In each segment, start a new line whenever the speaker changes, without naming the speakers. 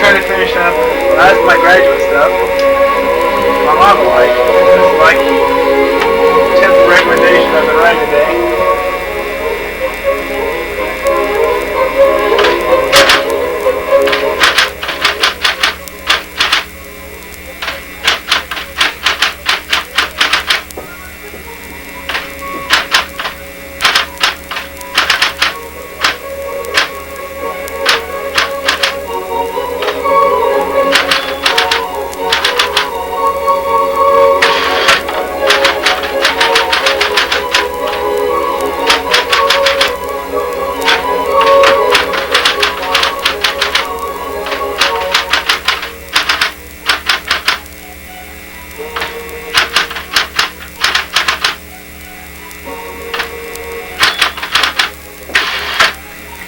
trying to finish up. That's my graduate stuff. My model light. This is like 10th recommendation I've been writing today.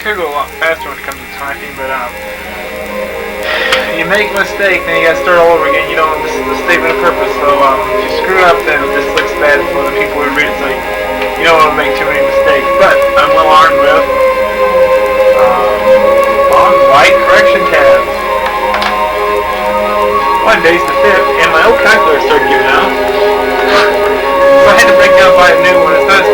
Could go a lot faster when it comes to typing, but you make a mistake, then you gotta start all over again. You know, this is the statement of purpose. So if you screw up, then this looks bad for the people who read it. So you don't want to make too many mistakes. But I'm well armed with on white correction tabs. Monday's the 5th, and my old calculator started giving out, so I had to break down by a new one. It's not as